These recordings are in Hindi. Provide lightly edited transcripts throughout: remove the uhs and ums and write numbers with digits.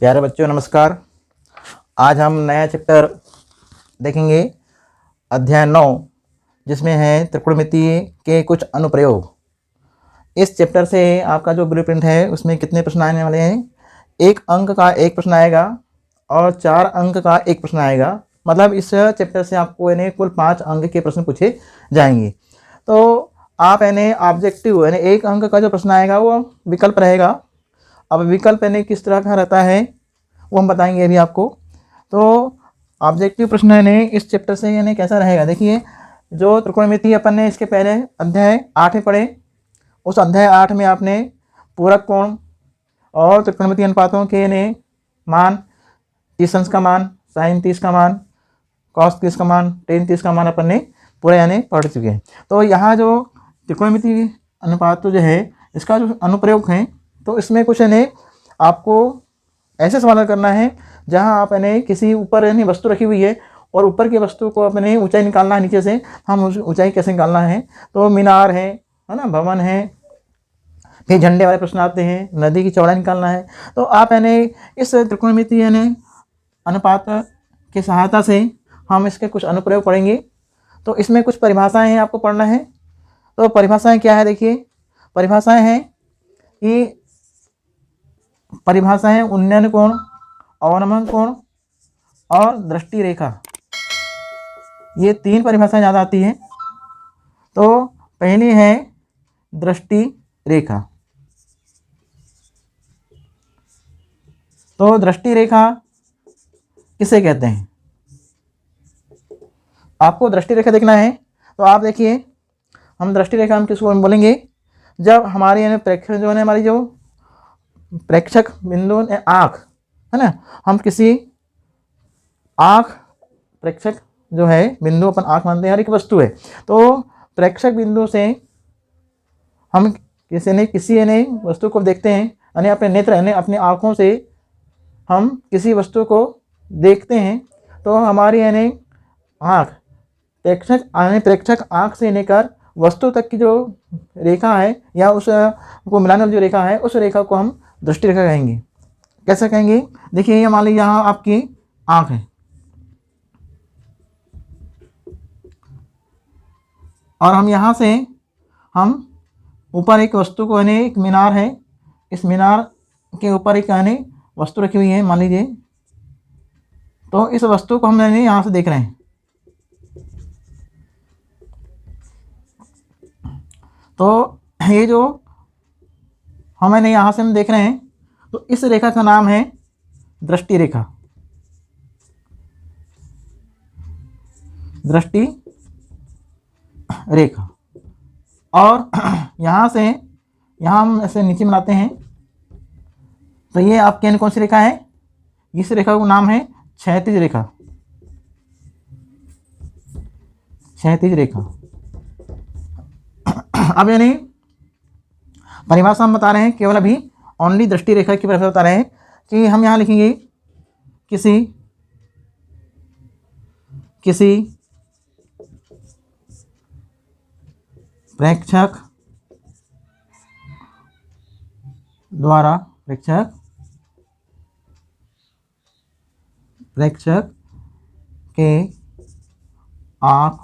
प्यारे बच्चों नमस्कार। आज हम नया चैप्टर देखेंगे, अध्याय 9, जिसमें है त्रिकोणमितीय के कुछ अनुप्रयोग। इस चैप्टर से आपका जो ब्लूप्रिंट है उसमें कितने प्रश्न आने वाले हैं? 1 अंक का 1 प्रश्न आएगा और 4 अंक का 1 प्रश्न आएगा। मतलब इस चैप्टर से आपको यानी कुल 5 अंक के प्रश्न पूछे जाएंगे। तो आप यानी ऑब्जेक्टिव यानी 1 अंक का जो प्रश्न आएगा वो विकल्प रहेगा। अब विकल्प यानी किस तरह का रहता है वो हम बताएंगे अभी आपको। तो ऑब्जेक्टिव प्रश्न यानी इस चैप्टर से यानी कैसा रहेगा, देखिए जो त्रिकोणमिति अपन ने इसके पहले अध्याय 8 में पढ़े, उस अध्याय 8 में आपने पूरक कोण और त्रिकोणमितीय अनुपातों के यानी मान, 30 अंश का मान, साइन 30 का मान, कॉस 30 का मान, टेन 30 का मान अपन ने पूरा यानी पढ़ चुके हैं। तो यहाँ जो त्रिकोणमितीय अनुपात जो है इसका जो अनुप्रयोग है, तो इसमें कुछ यानी आपको ऐसे समाधान करना है जहां आप यानी किसी ऊपर यानी वस्तु रखी हुई है और ऊपर की वस्तु को अपने ऊंचाई निकालना है, नीचे से हम उस ऊंचाई कैसे निकालना है। तो मीनार है ना, भवन है, फिर झंडे वाले प्रश्न आते हैं, नदी की चौड़ाई निकालना है। तो आप यानी इस त्रिकोणमितीय यानी अनुपात की सहायता से हम इसके कुछ अनुप्रयोग पढ़ेंगे। तो इसमें कुछ परिभाषाएँ हैं आपको पढ़ना है। तो परिभाषाएँ क्या है, देखिए परिभाषाएँ हैं कि परिभाषा है उन्नयन कोण, अवनमन कोण और दृष्टि रेखा। ये 3 परिभाषाएं ज़्यादा आती हैं। तो पहली है दृष्टि रेखा। तो दृष्टि रेखा किसे कहते हैं, आपको दृष्टि रेखा देखना है। तो आप देखिए, हम दृष्टि रेखा हम किसको बोलेंगे, जब हमारी यानी प्रेक्षक जो है, हमारी जो प्रेक्षक बिंदु आँख है ना, हम किसी आँख, प्रेक्षक जो है बिंदु अपन आँख मानते हैं और एक वस्तु है। तो प्रेक्षक बिंदु से हम किसी यानी वस्तु को देखते हैं, यानी अपने नेत्र यानी अपनी आँखों से हम किसी वस्तु को देखते हैं। तो हमारी यानी आँख प्रेक्षक आँख से लेकर वस्तु तक की जो रेखा है या उस को मिलाने वाली जो रेखा है, उस रेखा को हम दृष्टि रेखा कहेंगे। कैसे कहेंगे, देखिए ये मान लीजिए यहाँ आपकी आँख है और हम यहाँ से हम ऊपर एक वस्तु को यानी एक मीनार है, इस मीनार के ऊपर एक यानी वस्तु रखी हुई है मान लीजिए। तो इस वस्तु को हम यानी यहाँ से देख रहे हैं। तो ये जो हम यानी यहाँ से हम देख रहे हैं, तो इस रेखा का नाम है दृष्टि रेखा। दृष्टि रेखा। और यहाँ से यहाँ हम ऐसे नीचे मिलाते हैं। तो ये आपके कौन सी रेखा है, इस रेखा का नाम है क्षैतिज रेखा। क्षैतिज रेखा। अब यानी परिभाषा हम बता रहे हैं, केवल अभी ओनली दृष्टि रेखा की परिभाषा बता रहे हैं कि हम यहाँ लिखेंगे किसी प्रेक्षक द्वारा प्रेक्षक के आँख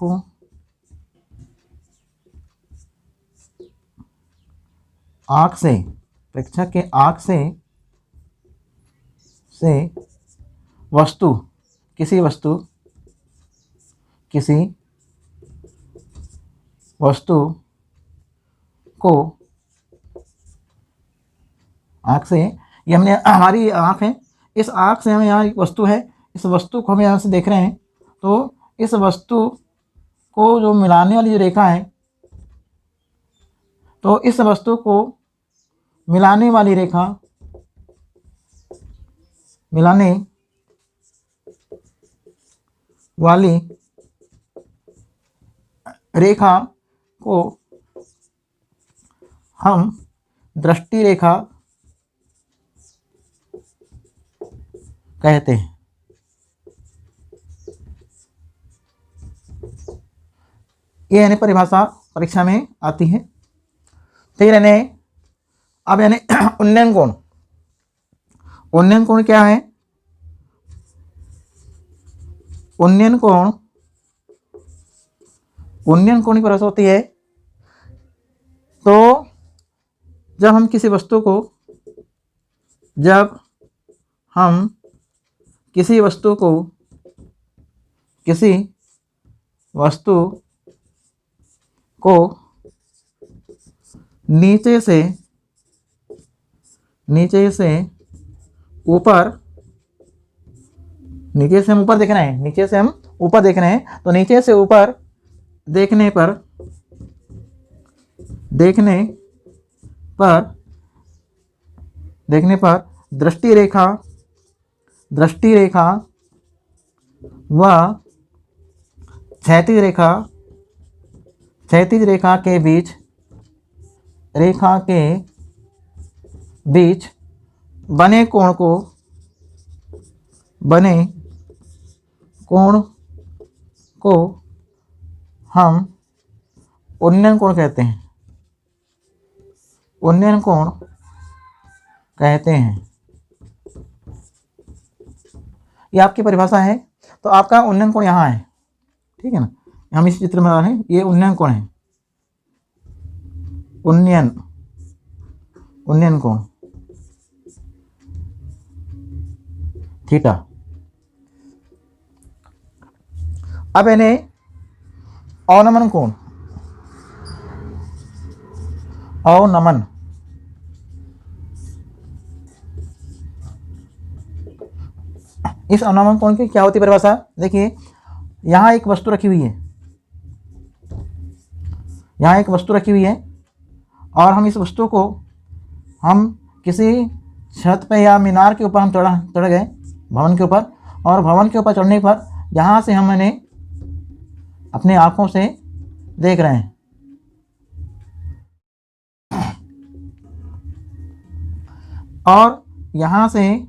से प्रेक्षक के आँख से वस्तु किसी वस्तु को आँख से, ये हमने हमारी आँख है, इस आँख से हमें यहाँ एक वस्तु है, इस वस्तु को हम यहाँ से देख रहे हैं। तो इस वस्तु को जो मिलाने वाली जो रेखा है, तो इस वस्तु को मिलाने वाली रेखा को हम दृष्टि रेखा कहते हैं। ये यानी परिभाषा परीक्षा में आती है। फिर यानी अब यानी उन्नयन कोण, उन्नयन कोण क्या है? उन्नयन कोण की परिभाषा होती है तो जब हम किसी वस्तु को नीचे से ऊपर देखना है, नीचे से हम ऊपर देखना है, तो नीचे से ऊपर देखने पर दृष्टि रेखा व क्षैतिज रेखा के बीच बने कोण को हम उन्नयन कोण कहते हैं। ये आपकी परिभाषा है। तो आपका उन्नयन कोण यहाँ है, ठीक है ना। हम इस चित्र में आ रहे हैं, ये उन्नयन कोण है। उन्नयन कोण थीटा। अब इन्हें अवनमन कोण, इस अवनमन कोण की क्या होती है परिभाषा? देखिए, यहाँ एक वस्तु रखी हुई है, और हम इस वस्तु को किसी छत पे या मीनार के ऊपर हम चढ़ गए, भवन के ऊपर, और भवन के ऊपर चढ़ने पर यहाँ से हम इन्हें अपनी आँखों से देख रहे हैं। और यहाँ से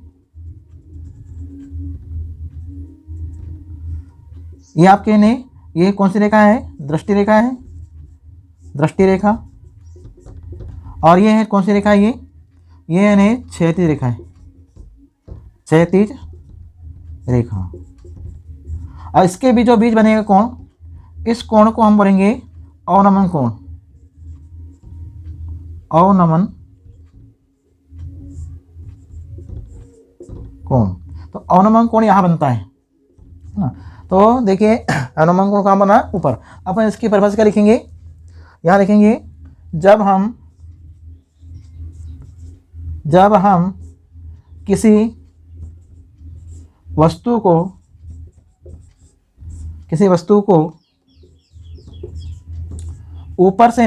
ये आपके ने ये कौन सी रेखा है? दृष्टि रेखा। और ये है कौन सी रेखा है? ये है क्षैतिज रेखा। और इसके बीच जो बीच बनेगा कोण, इस कोण को हम बोलेंगे अवनमन कोण। तो अवनमन कोण यहाँ बनता है ना। तो देखिए, अवनमन कोण कहाँ बना? ऊपर। अपन इसकी परिभाषा क्या लिखेंगे? यहाँ लिखेंगे, जब हम किसी वस्तु को ऊपर से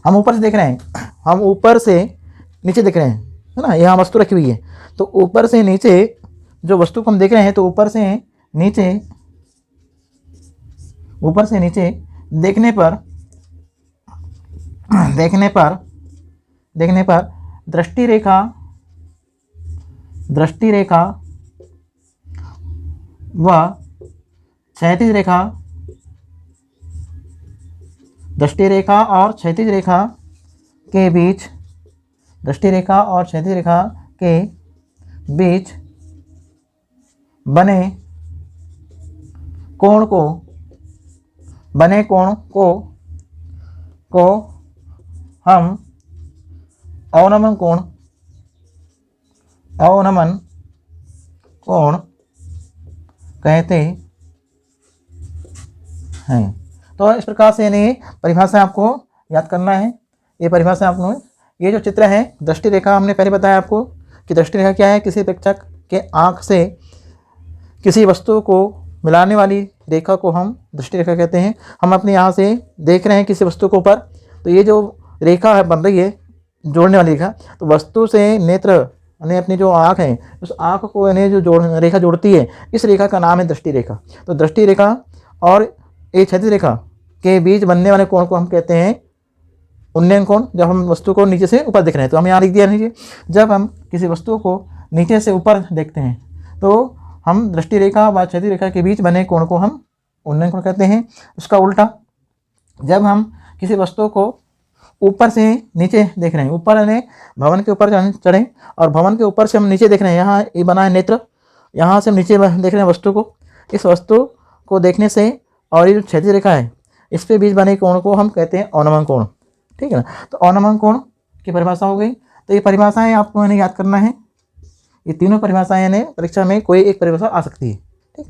हम ऊपर से देख रहे हैं, हम ऊपर से नीचे देख रहे हैं, है ना। यहाँ वस्तु रखी हुई है, तो ऊपर से नीचे जो वस्तु को हम देख रहे हैं, तो ऊपर से नीचे देखने पर दृष्टि रेखा व क्षैतिज रेखा, दृष्टि रेखा और क्षैतिज रेखा के बीच बने कोण को हम अवनमन कोण कहते हैं। तो इस प्रकार से यानी परिभाषा आपको याद करना है। ये परिभाषा आपको, ये जो चित्र है दृष्टि रेखा, हमने पहले बताया आपको कि दृष्टि रेखा क्या है? किसी प्रेक्षक के आँख से किसी वस्तु को मिलाने वाली रेखा को हम दृष्टि रेखा कहते हैं। हम अपने यहाँ से देख रहे हैं किसी वस्तु को ऊपर, तो ये जो रेखा है बन रही है जोड़ने वाली रेखा, तो वस्तु से नेत्र यानी अपनी जो आँख है, उस आँख को यानी जो रेखा जोड़ती है, इस रेखा का नाम है दृष्टि रेखा। तो दृष्टि रेखा और एक क्षैतिज रेखा के बीच बनने वाले कोण को हम कहते हैं उन्नयन कोण। जब हम वस्तु को नीचे से ऊपर देख रहे हैं, तो हम यहाँ लिख दिया नीचे, जब हम किसी वस्तु को नीचे से ऊपर देखते हैं, तो हम दृष्टि रेखा व क्षैतिज रेखा के बीच बने कोण को हम उन्नयन कोण कहते हैं। उसका उल्टा, जब हम किसी वस्तु को ऊपर से नीचे देख रहे हैं, ऊपर यानी भवन के ऊपर चढ़े और भवन के ऊपर से हम नीचे देख रहे हैं। यहाँ ये बना है नेत्र, यहाँ से हम नीचे देख रहे हैं वस्तु को। इस वस्तु को देखने से और ये जो क्षैतिज रेखा है इस पे बीच बने कोण को हम कहते हैं अवनमन कोण। ठीक है ना। तो अवनमन कोण की परिभाषा हो गई। तो ये परिभाषाएं आपको यानी याद करना है। ये तीनों परिभाषाएं यानी परीक्षा में कोई एक परिभाषा आ सकती है। ठीक।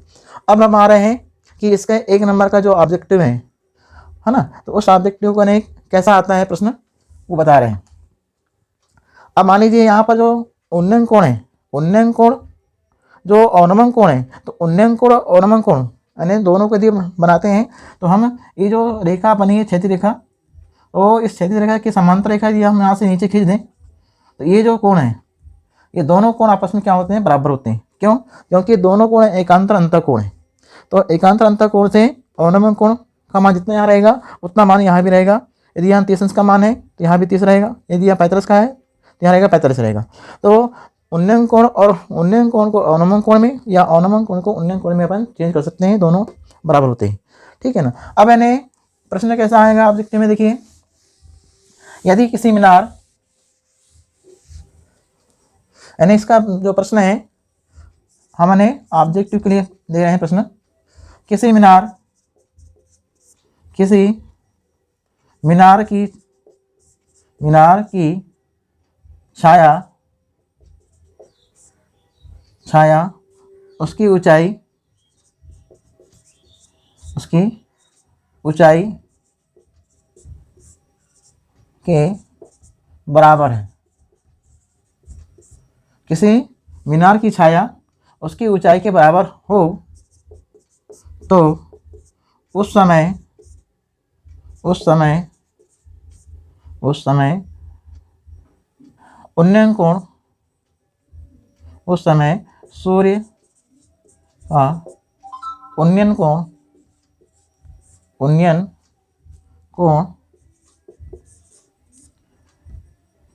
अब हम आ रहे हैं कि इसका 1 नंबर का जो ऑब्जेक्टिव है ना, तो उस ऑब्जेक्टिव को नहीं कैसा आता है प्रश्न वो बता रहे हैं। अब मान लीजिए यहाँ पर जो उन्नयन कोण है, उन्नयन कोण जो अवनमन कोण है, तो उन्नयन कोण और अवनमन कोण यानी दोनों को यदि बनाते हैं तो हम ये जो रेखा बनी है क्षैतिज रेखा, और इस क्षैतिज रेखा की समांतर रेखा यदि हम यहाँ से नीचे खींच दें तो ये जो कोण है ये दोनों कोण आपस में क्या होते हैं, बराबर होते हैं। क्यों? क्योंकि दोनों कोण एकांतर अंतर कोण है। तो एकांतर अंतर कोण से अवनमन कोण का मान जितना यहाँ रहेगा उतना मान यहाँ भी रहेगा। यदि यहाँ 30 अंश का मान है तो यहाँ भी 30 रहेगा। यदि यहाँ 45 का है तो यहाँ रहेगा 45 रहेगा। तो उन्नयन कोण और उन्नयन कोण को अवनमन कोण में या अवनमन कोण को उन्नयन कोण में अपन चेंज कर सकते हैं, दोनों बराबर होते हैं। ठीक है ना। अब यानी प्रश्न कैसा आएगा ऑब्जेक्टिव में, देखिए यदि किसी मीनार यानी इसका जो प्रश्न है हमने ऑब्जेक्टिव के लिए दे रहे हैं प्रश्न, किसी मीनार की छाया उसकी ऊंचाई के बराबर है। किसी मीनार की छाया उसकी ऊंचाई के बराबर हो तो उस समय उन्नयन कोण, उस समय सूर्य का उन्नयन कोण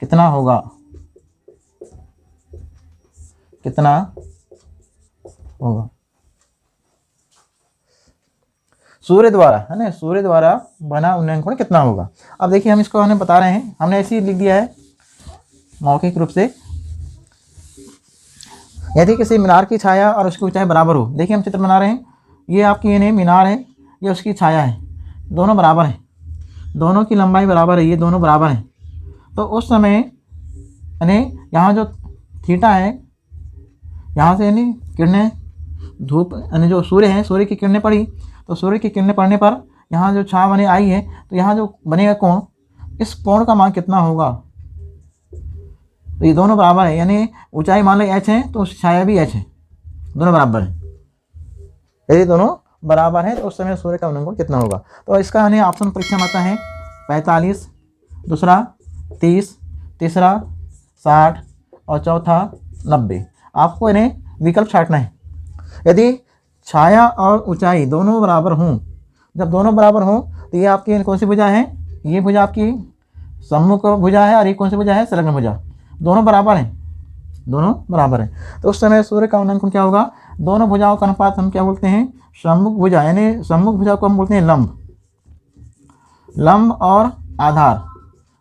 कितना होगा, सूर्य द्वारा है ना, सूर्य द्वारा बना उन्नयन कोण कितना होगा। अब देखिए हम इसको हमें बता रहे हैं, हमने ऐसे ही लिख दिया है मौखिक रूप से। यदि किसी मीनार की छाया और उसकी ऊंचाई बराबर हो, देखिए हम चित्र बना रहे हैं, ये आपकी ये मीनार है, ये उसकी छाया है, दोनों बराबर हैं, दोनों की लंबाई बराबर है, ये दोनों बराबर हैं। तो उस समय यानी यहाँ जो थीटा है, यहाँ से यानी किरणें धूप यानी जो सूर्य है, सूर्य की किरणें पड़ी, तो सूर्य की किरणें पड़ने पर यहाँ जो छाया बनी आई है, तो यहाँ जो बनेगा कोण, इस कोण का मान कितना होगा। तो ये दोनों बराबर है, यानी ऊंचाई मान लो h है तो छाया भी h है, दोनों बराबर है। यदि दोनों बराबर हैं तो उस समय सूर्य का उन्नयन कोण कितना होगा। तो इसका यानी ऑप्शन परीक्षा में आता है 45, दूसरा 30, तीसरा 60 और चौथा 90। आपको इन्हें विकल्प छांटना है। यदि छाया और ऊंचाई दोनों बराबर हों, जब दोनों बराबर हों तो ये आपकी कौन सी भुजा है, ये भुजा आपकी सम्मुख भुजा है और ये कौन सी भुजा है, संलग्न भुजा। दोनों बराबर हैं, दोनों बराबर हैं। तो उस समय सूर्य का उन्नयन कोण क्या होगा, दोनों भुजाओं का अनुपात हम क्या बोलते हैं, सम्मुख भुजा, यानी सम्मुख भुजा को हम बोलते हैं लंब। लंब और आधार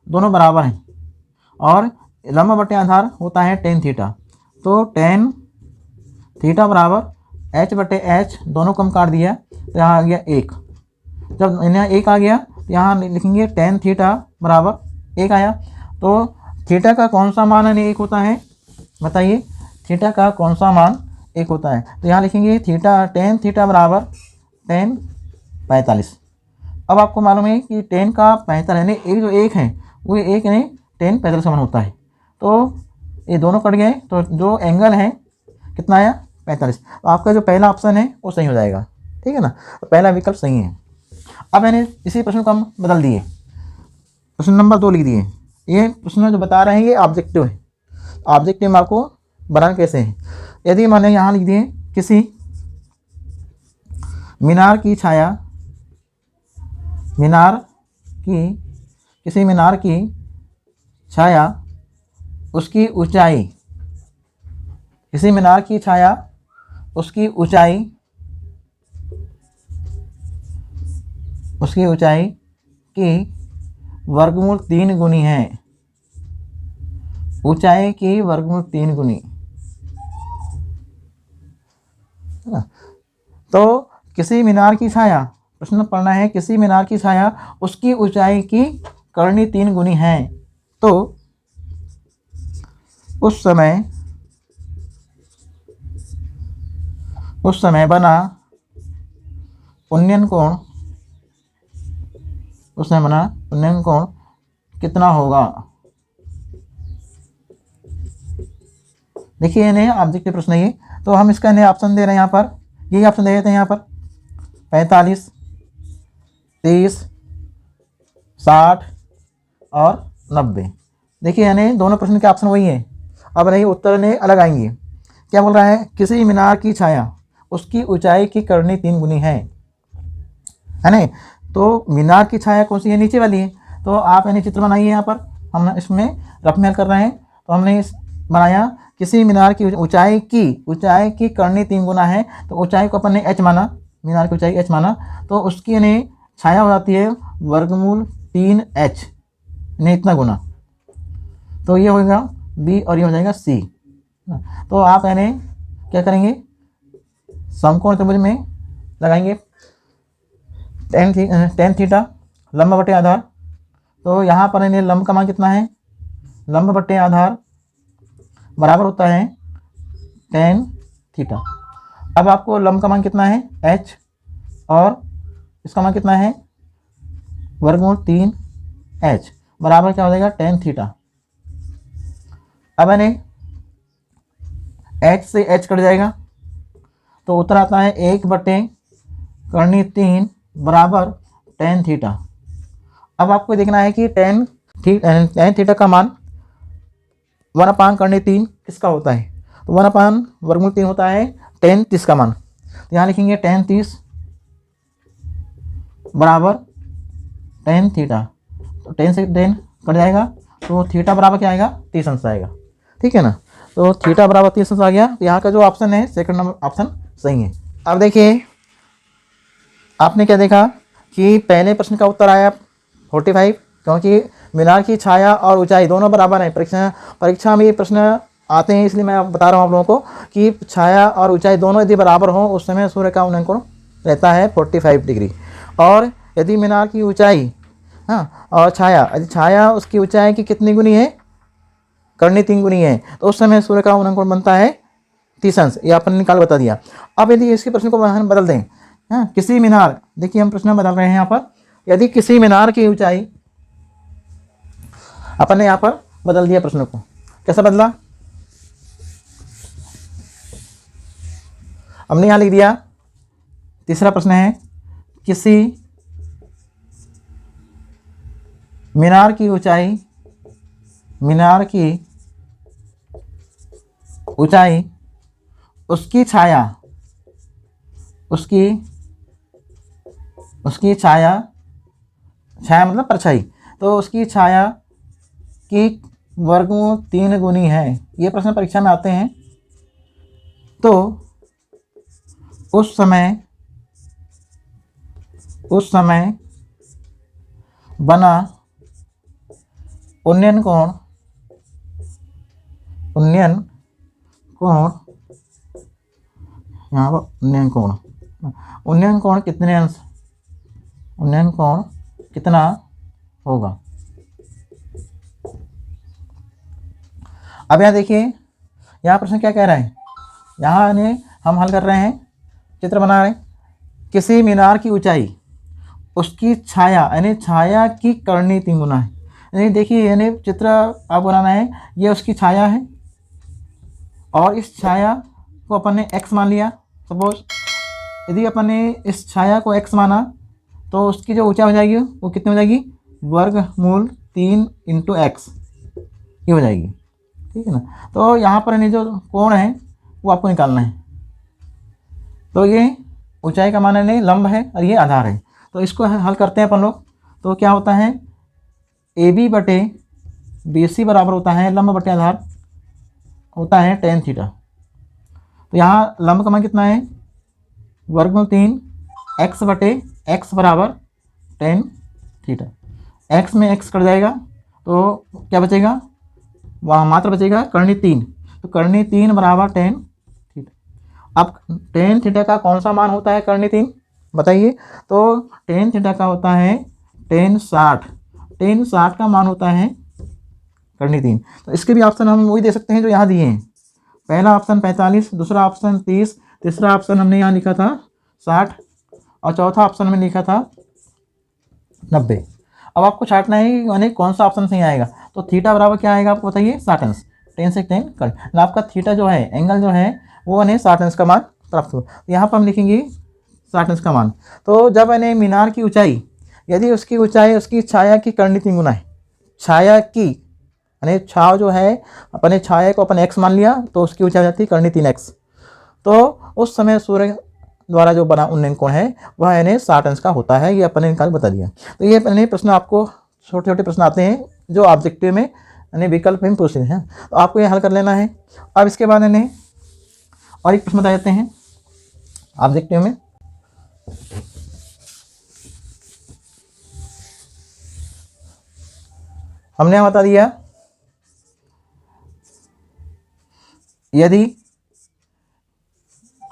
दोनों बराबर हैं और लंब बटे आधार होता है tan थीटा। तो tan थीटा बराबर h बटे h, दोनों को हम काट दिया तो यहाँ आ गया 1। जब यहाँ 1 आ गया तो यहाँ लिखेंगे tan थीटा बराबर 1 आया। तो थीटा का कौन सा मान है 1 होता है, बताइए थीटा का कौन सा मान 1 होता है। तो यहाँ लिखेंगे थीटा tan थीटा बराबर tan 45। अब आपको मालूम है कि tan का 45 यानी एक जो 1 है वो 1 यानी tan 45 समान होता है। तो ये दोनों कट गए तो जो एंगल है कितना आया, 45। तो आपका जो पहला ऑप्शन है वो सही हो जाएगा। ठीक है ना, तो पहला विकल्प सही है। अब मैंने इसी प्रश्न को हम बदल दिए, प्रश्न नंबर 2 लिख दिए। ये प्रश्न जो बता रहे हैं ये ऑब्जेक्टिव है। ऑब्जेक्टिव में आपको बनाना कैसे है, यदि मैंने यहाँ लिख दिए किसी मीनार की छाया, किसी मीनार की छाया उसकी ऊंचाई, किसी मीनार की छाया उसकी ऊंचाई की वर्गमूल 3 गुनी है, ऊंचाई की वर्गमूल 3 गुनी, है ना। तो किसी मीनार की छाया, प्रश्न पढ़ना है, किसी मीनार की छाया उसकी ऊंचाई की करनी 3 गुनी है, तो उस समय बना उन्नयन कोण, उस समय बना उन्नयन कोण कितना होगा। देखिए इन्हें ऑब्जेक्टिव प्रश्न ये, तो हम इसका इन्हें ऑप्शन दे रहे हैं यहाँ पर, यही ऑप्शन दे देते हैं यहाँ पर 45, 30, 60 और 90। देखिए यानी दोनों प्रश्न के ऑप्शन वही हैं। अब नहीं उत्तर ने अलग आएंगे। क्या बोल रहा है, किसी मीनार की छाया उसकी ऊंचाई की करनी 3 गुनी है ना। तो मीनार की छाया कौन सी है, नीचे वाली है। तो आप यानी चित्र बनाइए, यहाँ पर हम इसमें रफमेल कर रहे हैं, तो हमने बनाया किसी मीनार की ऊंचाई की करनी 3 गुना है, तो ऊंचाई को अपन ने h माना, मीनार की ऊंचाई h माना, तो उसकी यानी छाया हो जाती है वर्गमूल 3h, यानी इतना गुना, तो ये होगा B और ये हो जाएगा C। तो आप यानी क्या करेंगे, समकोण त्रिभुज में लगाएंगे tan थीटा लंब बटे आधार, तो यहाँ पर यानी लंब का मान कितना है, लंब बटे आधार बराबर होता है tan थीटा। अब आपको लंब का मान कितना है h और इसका मान कितना है वर्गमूल 3h बराबर क्या हो जाएगा tan थीटा। अब यानी h से h कट जाएगा, तो उत्तर आता है 1/3 बराबर tan थीटा। अब आपको देखना है कि tan थीटा का मान 1/3 किसका होता है, तो 1/√3 होता है tan 30 का मान। तो यहाँ लिखेंगे tan 30 बराबर tan थीटा, तो tan से tan कट जाएगा, तो थीटा बराबर क्या आएगा 30 अंश आएगा, ठीक है ना। तो थीटा बराबर 30 अंश आ गया, तो यहाँ का जो ऑप्शन है सेकंड नंबर ऑप्शन सही है। अब देखिए आपने क्या देखा कि पहले प्रश्न का उत्तर आया 45, क्योंकि मीनार की छाया और ऊंचाई दोनों बराबर हैं। परीक्षा में ये प्रश्न आते हैं, इसलिए मैं बता रहा हूँ आप लोगों को कि छाया और ऊंचाई दोनों यदि बराबर हों उस समय सूर्य का उन्नयन कोण रहता है 45 डिग्री। और यदि मीनार की ऊंचाई और छाया उसकी ऊंचाई की कितनी गुनी है, करनी 3 गुनी है, तो उस समय सूर्य का उन्नयन कोण बनता है 30 अंश। ये अपन निकाल बता दिया। अब यदि इसके प्रश्न को हम बदल दें, किसी मीनार, देखिए हम प्रश्न बदल रहे हैं यहाँ पर, यदि किसी मीनार की ऊंचाई, अपन ने यहाँ पर बदल दिया प्रश्न को, कैसा बदला, हमने यहाँ लिख दिया, तीसरा प्रश्न है किसी मीनार की ऊंचाई उसकी छाया मतलब परछाई, तो उसकी छाया की वर्गमूल 3 गुनी है। ये प्रश्न परीक्षा में आते हैं। तो उस समय बना उन्नयन कोण यहाँ पर उन्नयन कोण कितने अंश, उन्नयन कोण कितना होगा। अब यहाँ देखिए, यहाँ प्रश्न क्या कह रहा है, यहाँ हम हल कर रहे हैं, चित्र बना रहे हैं, किसी मीनार की ऊंचाई उसकी छाया यानी छाया की करनी 3 गुना है। यानी देखिए यानी चित्र आप बनाना है, ये उसकी छाया है और इस छाया को अपन ने x मान लिया। सपोज यदि अपन ने इस छाया को x माना तो उसकी जो ऊंचाई हो जाएगी वो कितनी हो जाएगी, वर्गमूल 3 × x ये हो जाएगी, ठीक है ना। तो यहाँ पर यानी जो कोण है वो आपको निकालना है। तो ये ऊंचाई का मान है लंब है और ये आधार है, तो इसको हल करते हैं अपन लोग। तो क्या होता है, AB बटे BC बराबर होता है लंब बटे आधार होता है tan थीटा। तो यहाँ लंब का मान कितना है, वर्गमूल 3 x बटे x बराबर tan थीटा। एक्स में एक्स कट जाएगा तो क्या बचेगा, वहाँ मात्र बचेगा कर्णी 3। तो कर्णी 3 बराबर टेन थीटा। अब टेन थीटा का कौन सा मान होता है कर्णी 3 बताइए। तो टेन थीटा का होता है टेन 60। टेन 60 का मान होता है कर्णी 3। तो इसके भी ऑप्शन हम वही दे सकते हैं जो यहाँ दिए हैं। पहला ऑप्शन 45, दूसरा ऑप्शन 30, तीसरा ऑप्शन हमने यहाँ लिखा था 60 और चौथा ऑप्शन में लिखा था 90। अब आपको छांटना है यानी कौन सा ऑप्शन सही आएगा। तो थीटा बराबर क्या आएगा आपको बताइए 60 अंश। 10 से 10 कट, आपका थीटा जो है एंगल जो है वो यानी 60 अंश का मान प्राप्त हो। यहाँ पर हम लिखेंगे 60 अंश का मान। तो जब यानी मीनार की ऊंचाई, यदि उसकी ऊंचाई उसकी छाया की कर्णी 3 गुना है, छाया की यानी छाव जो है अपने छाया को अपन एक्स मान लिया तो उसकी ऊंचाई जाती है कर्णी 3x। तो उस समय सूर्य द्वारा जो बना उन्नयन कोण है वह यानी 60 अंश का होता है। ये अपने निकाल बता दिया। तो ये अपने प्रश्न आपको छोटे छोटे प्रश्न आते हैं जो ऑब्जेक्टिव में यानी विकल्प में पूछते हैं, तो आपको ये हल कर लेना है। अब इसके बाद यानी और एक प्रश्न बता देते हैं ऑब्जेक्टिव में। हमने यहाँ बता दिया यदि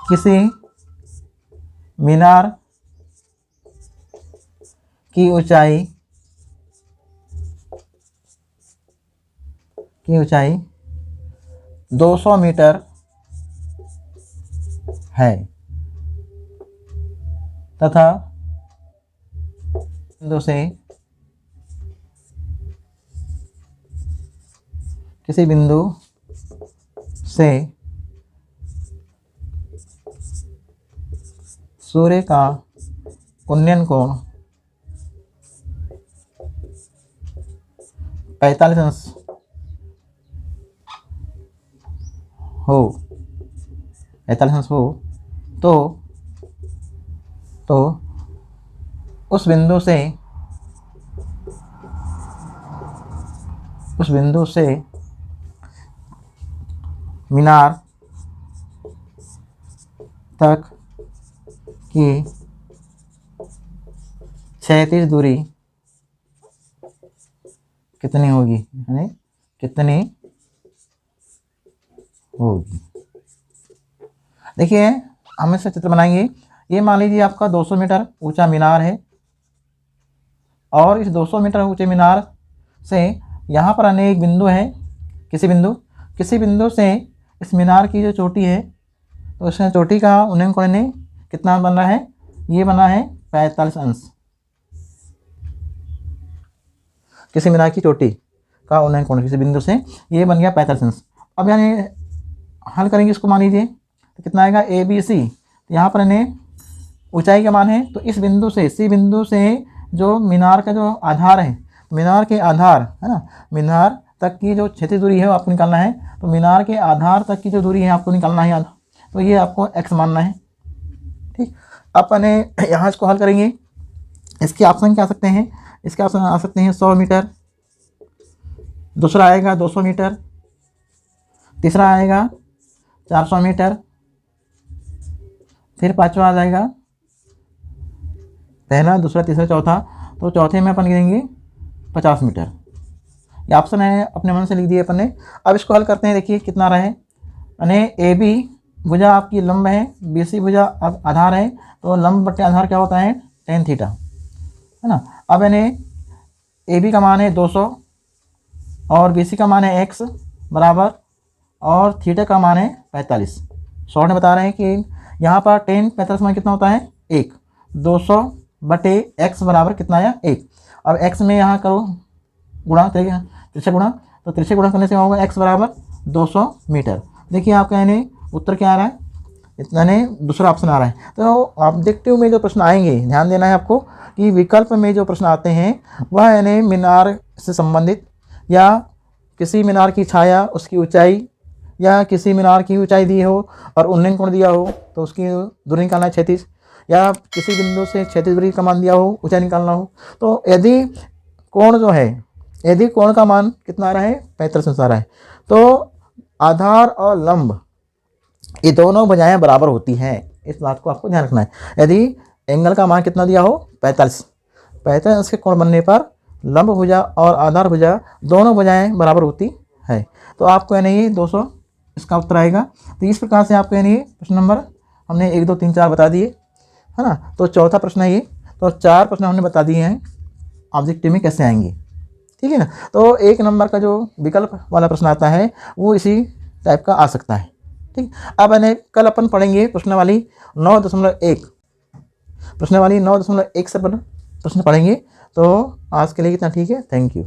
किसी मीनार की ऊंचाई 200 मीटर है तथा बिंदु से किसी बिंदु से सूर्य का उन्नयन कोण 45 अंश हो, 45 अंश हो तो उस बिंदु से मीनार तक की क्षैतिज दूरी कितनी होगी, यानी कितनी होगी। देखिए हम इससे चित्र बनाएंगे। ये मान लीजिए आपका 200 मीटर ऊंचा मीनार है और इस 200 मीटर ऊंचे मीनार से यहाँ पर अनेक बिंदु है। किसी बिंदु से इस मीनार की जो चोटी है तो इस चोटी का उन्नयन कोण कितना बन रहा है, ये बना है 45 अंश। किसी मीनार की चोटी का उन्नयन कोण किसी बिंदु से ये बन गया 45 अंश। अब यानी हल करेंगे इसको, मान लीजिए तो कितना आएगा ABC। यहाँ पर यानी ऊंचाई का मान है तो इस बिंदु से सी बिंदु से जो मीनार का जो आधार है, मीनार के आधार है ना, मीनार तक की जो क्षैतिज दूरी है वो आपको निकालना है। तो मीनार के आधार तक की जो दूरी है आपको निकालना है आधा, तो ये आपको x मानना है। ठीक, अपन यहाँ इसको हल करेंगे। इसके ऑप्शन क्या आ सकते हैं, इसके ऑप्शन आ सकते हैं 100 मीटर, दूसरा आएगा 200 मीटर, तीसरा आएगा 400 मीटर, फिर पांचवा आ जाएगा पहला, दूसरा, तीसरा, चौथा। तो चौथे में अपन गिनेंगे 50 मीटर। ये ऑप्शन है अपने मन से लिख दिए अपन ने। अब इसको हल करते हैं। देखिए कितना रहा है, यानी AB भुजा आपकी लंब है, BC भुजा आधार है, तो लंब बट्टे आधार क्या होता है tan थीटा, है ना। अब यानी AB का मान है 200 और BC का मान है x बराबर और थीटा का मान है 45। शॉर्ट में बता रहे हैं कि यहाँ पर tan 45 मान कितना होता है 1, 200 बटे x बराबर कितना आया 1। अब x में यहाँ करो गुणा, तिरछा गुणा, तो तिरछे गुणा करने से होगा x बराबर 200 मीटर। देखिए आपका यानी उत्तर क्या आ रहा है, इतना ने दूसरा ऑप्शन आ रहा है। तो ऑब्जेक्टिव में जो प्रश्न आएंगे ध्यान देना है आपको कि विकल्प में जो प्रश्न आते हैं वह यानी मीनार से संबंधित या किसी मीनार की छाया, उसकी ऊंचाई या किसी मीनार की ऊंचाई दी हो और उन्नयन कोण दिया हो तो उसकी दूरी निकालना है 36, या किसी बिंदु से 36 दूरी का मान दिया हो, ऊंचाई निकालना हो। तो यदि कोण जो है, यदि कोण का मान कितना आ रहा है 45 अंश आ रहा है, तो आधार और लंब ये दोनों भुजाएं बराबर होती हैं। इस बात को आपको ध्यान रखना है। यदि एंगल का मान कितना दिया हो 45 अंश के कोण बनने पर लंब भुजा और आधार भुजा दोनों भुजाएं बराबर होती है। तो आपको यानी ये 200 इसका उत्तर आएगा। तो इस प्रकार से आपको यानी प्रश्न नंबर हमने 1 2 3 4 बता दिए, है ना। तो चौथा प्रश्न है ये। तो 4 प्रश्न हमने बता दिए हैं ऑब्जेक्टिव में कैसे आएंगे, ठीक है ना। तो 1 नंबर का जो विकल्प वाला प्रश्न आता है वो इसी टाइप का आ सकता है, ठीक। अब कल अपन पढ़ेंगे प्रश्नावली 9.1, प्रश्नावली 9.1 से अपन प्रश्न पढ़ेंगे। तो आज के लिए इतना ठीक है। Thank you.